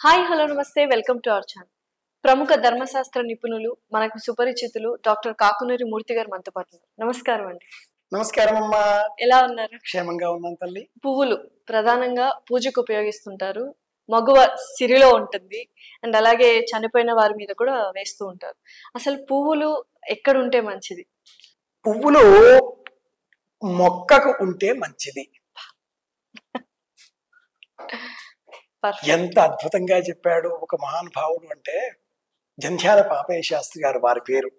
Hi hello నమస్తే welcome to our channel. ప్రముఖ ధర్మశాస్త్ర నిపుణులు మనకు సుపరిచితులు డాక్టర్ కాకునూరి మూర్తి గారు మనతో పాటు ఉన్నారు. నమస్కారం అండి. నమస్కారం అమ్మా. ఎలా ఉన్నారు? క్షేమంగా ఉన్నాను తల్లి. పువ్వులు ప్రధానంగా పూజకు ఉపయోగిస్తుంటారు. మగువ సిరిలో ఉంటుంది అండ్ అలాగే చనిపోయిన వారి మీద కూడా వేస్తూ ఉంటారు. అసలు పువ్వులు ఎక్కడ ఉంటే మంచిది? పువ్వులు మొక్కకు ఉంటే మంచిది. ఎంత అద్భుతంగా చెప్పాడు ఒక మహానుభావుడు అంటే జంధ్యాల పాపయ్య శాస్త్రి గారు వారి పేరు.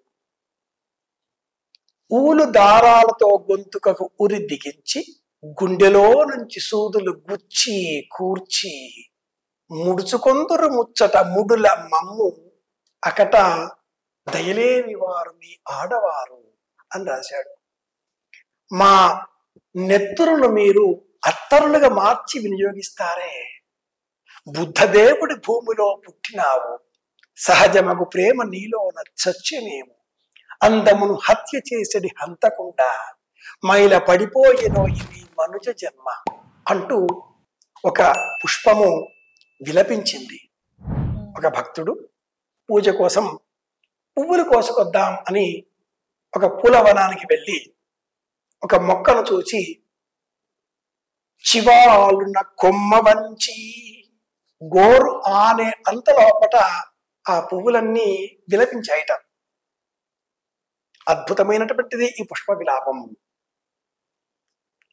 ఊలు దారాలతో గొంతుకకు ఉరి దిగించి గుండెలో నుంచి సూదులు గుచ్చి కూర్చి ముడుచుకొందురు ముచ్చట ముడుల మమ్ము అకట దయలేని వారు మీ ఆడవారు అని రాశాడు. మా నెత్తురును మీరు అత్తరులుగా మార్చి వినియోగిస్తారే. బుద్ధదేవుడి భూమిలో పుట్టినావు, సహజమగు ప్రేమ నీలోన చచ్చెనేము, అందమును హత్య చేసడి హంతకుండా మైల పడిపోయేనో ఇది మనుజ జన్మ అంటూ ఒక పుష్పము విలపించింది. ఒక భక్తుడు పూజ కోసం పువ్వులు కోసుకొద్దాం అని ఒక పూలవనానికి వెళ్ళి ఒక మొక్కను చూచి చివాలున్న కొమ్మ వంచి గోరు ఆనే అంత లోపట ఆ పువ్వులన్నీ విలపించాయిట. అద్భుతమైనటువంటిది ఈ పుష్ప విలాపం.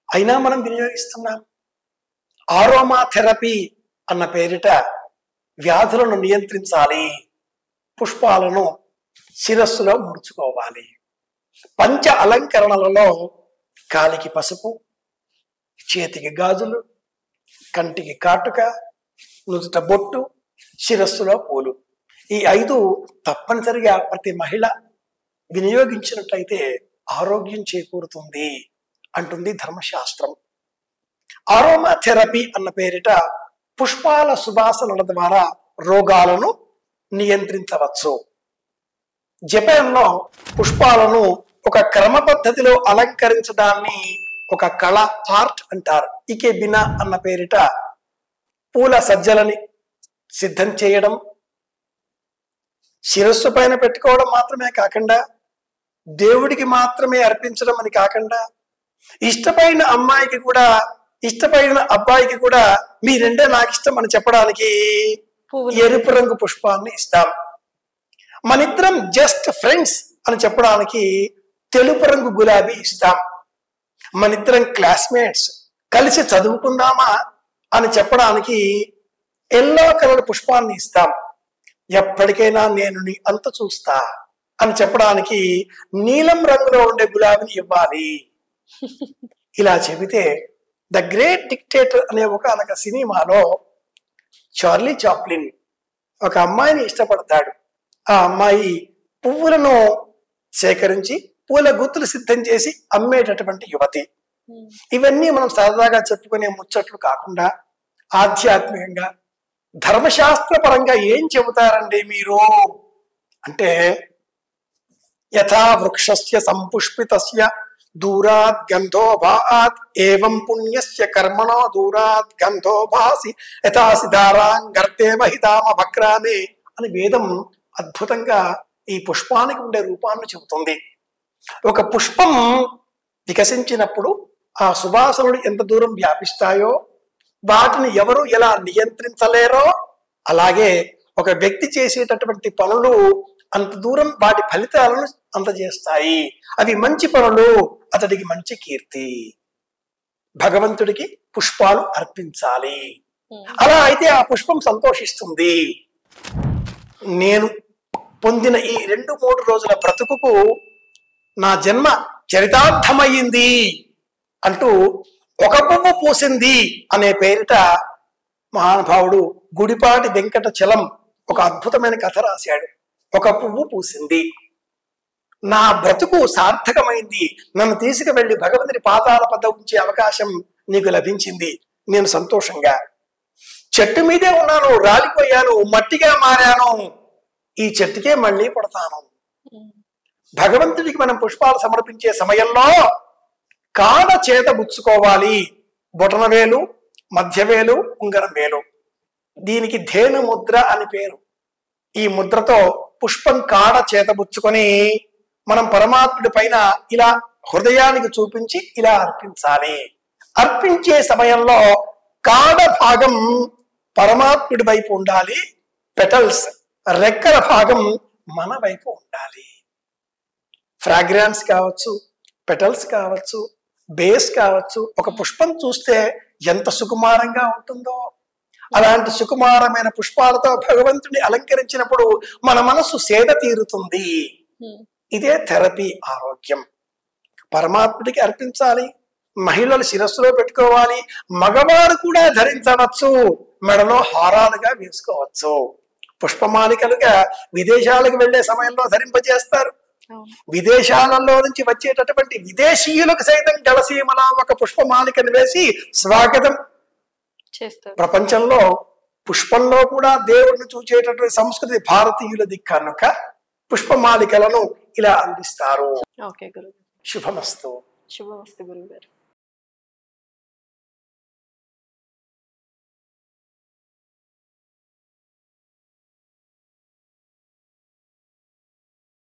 అయినా మనం వినియోగిస్తున్నాం. ఆరోమా థెరపీ అన్న పేరిట వ్యాధులను నియంత్రించాలి. పుష్పాలను శిరస్సులో ముడుచుకోవాలి. పంచ అలంకరణలలో కాలికి పసుపు, చేతికి గాజులు, కంటికి కాటుక, నుదుట బొట్టు, శిరస్సులో పూలు, ఈ 5 తప్పనిసరిగా ప్రతి మహిళ వినియోగించినట్లయితే ఆరోగ్యం చేకూరుతుంది అంటుంది ధర్మశాస్త్రం. ఆరోమా థెరపీ అన్న పేరిట పుష్పాల సువాసనల ద్వారా రోగాలను నియంత్రించవచ్చు. జపాన్లో పుష్పాలను ఒక క్రమ పద్ధతిలో అలంకరించడాన్ని ఒక కళ, ఆర్ట్ అంటారు. ఇకెబినా అన్న పేరిట పూల సజ్జలని సిద్ధం చేయడం, శిరస్సు పైన పెట్టుకోవడం మాత్రమే కాకుండా దేవుడికి మాత్రమే అర్పించడం అని కాకుండా ఇష్టపడిన అమ్మాయికి కూడా ఇష్టపడిన అబ్బాయికి కూడా మీ రెండే నాకు ఇష్టం అని చెప్పడానికి ఎరుపు రంగు పుష్పాన్ని ఇస్తాం. మనిద్దరం జస్ట్ ఫ్రెండ్స్ అని చెప్పడానికి తెలుపు రంగు గులాబీ ఇస్తాం. మనిద్దరం క్లాస్మేట్స్ కలిసి చదువుకుందామా అని చెప్పడానికి ఎల్లో కలర్ పుష్పాన్ని ఇస్తాం. ఎప్పటికైనా నేను నీ అంత చూస్తా అని చెప్పడానికి నీలం రంగులో ఉండే గులాబీని ఇవ్వాలి. ఇలా చెబితే ద గ్రేట్ డిక్టేటర్ అనే ఒక సినిమాలో చార్లీ చాప్లిన్ ఒక అమ్మాయిని ఇష్టపడతాడు. ఆ అమ్మాయి పువ్వులను సేకరించి పూల గుత్తులు సిద్ధం చేసి అమ్మేటటువంటి యువతి. ఇవన్నీ మనం సరదాగా చెప్పుకునే ముచ్చట్లు కాకుండా ఆధ్యాత్మికంగా ధర్మశాస్త్ర పరంగా ఏం చెబుతారండి మీరు అంటే, యథా వృక్షస్య సంపుష్పితస్య దూరాత్ గంధో భాత్ ఏవం పుణ్యస్య కర్మణో దూరాత్ గంధో భాసి యథా సిధారాం గర్తే మహితామ భక్రామే అని వేదం అద్భుతంగా ఈ పుష్పానికి ఉండే రూపాన్ని చెబుతుంది. ఒక పుష్పం వికసించినప్పుడు ఆ సువాసనలు ఎంత దూరం వ్యాపిస్తాయో, వాటిని ఎవరు ఎలా నియంత్రించలేరో, అలాగే ఒక వ్యక్తి చేసేటటువంటి పనులు అంత దూరం వాటి ఫలితాలను అందజేస్తాయి. అవి మంచి పనులు, అతడికి మంచి కీర్తి. భగవంతుడికి పుష్పాలు అర్పించాలి. అలా అయితే ఆ పుష్పం సంతోషిస్తుంది. నేను పొందిన ఈ 2-3 రోజుల బ్రతుకుకు నా జన్మ చరితార్థమయ్యింది అంటూ ఒక పువ్వు పూసింది అనే పేరిట మహానుభావుడు గుడిపాటి వెంకట చలం ఒక అద్భుతమైన కథ రాశాడు. ఒక పువ్వు పూసింది, నా బ్రతుకు సార్థకమైంది, నన్ను తీసుకువెళ్ళి భగవంతుని పాదాల వద్ద ఉంచే అవకాశం నీకు లభించింది, నేను సంతోషంగా చెట్టు మీదే ఉన్నాను, రాలిపోయాను, మట్టిగా మారాను, ఈ చెట్టుకే మళ్ళీ పడతాను. భగవంతుడికి మనం పుష్పాలు సమర్పించే సమయంలో కాడ చేత బుచ్చుకోవాలి. బొటన వేలు, మధ్యవేలు, ఉంగరం వేలు. దీనికి ధేను ముద్ర అని పేరు. ఈ ముద్రతో పుష్పం కాడ చేతబుచ్చుకొని మనం పరమాత్ముడి పైన ఇలా హృదయానికి చూపించి ఇలా అర్పించాలి. అర్పించే సమయంలో కాడ భాగం పరమాత్ముడి వైపు ఉండాలి, పెటల్స్ రెక్కల భాగం మన వైపు ఉండాలి. ఫ్రాగ్రాన్స్ కావచ్చు, పెటల్స్ కావచ్చు, బేస్ కావచ్చు. ఒక పుష్పం చూస్తే ఎంత సుకుమారంగా ఉంటుందో, అలాంటి సుకుమారమైన పుష్పాలతో భగవంతుని అలంకరించినప్పుడు మన మనసు సేద తీరుతుంది. ఇదే థెరపీ, ఆరోగ్యం. పరమాత్ముడికి అర్పించాలి. మహిళలు శిరస్సులో పెట్టుకోవాలి, మగవారు కూడా ధరించవచ్చు, మెడలో హారాలుగా వేసుకోవచ్చు, పుష్పమాలికలుగా విదేశాలకు వెళ్లే సమయంలో ధరింపజేస్తారు. విదేశాలలో నుంచి వచ్చేటటువంటి విదేశీయులకు సైతం జలసీమలా ఒక పుష్పమాలికను వేసి స్వాగతం చేస్తారు. ప్రపంచంలో పుష్పంలో కూడా దేవుడిని చూచేటటువంటి సంస్కృతి భారతీయులది కనుక పుష్పమాలికలను ఇలా అందిస్తారు. ఓకే గురువు. శుభమస్తు. శుభమస్తు గురువు గారు.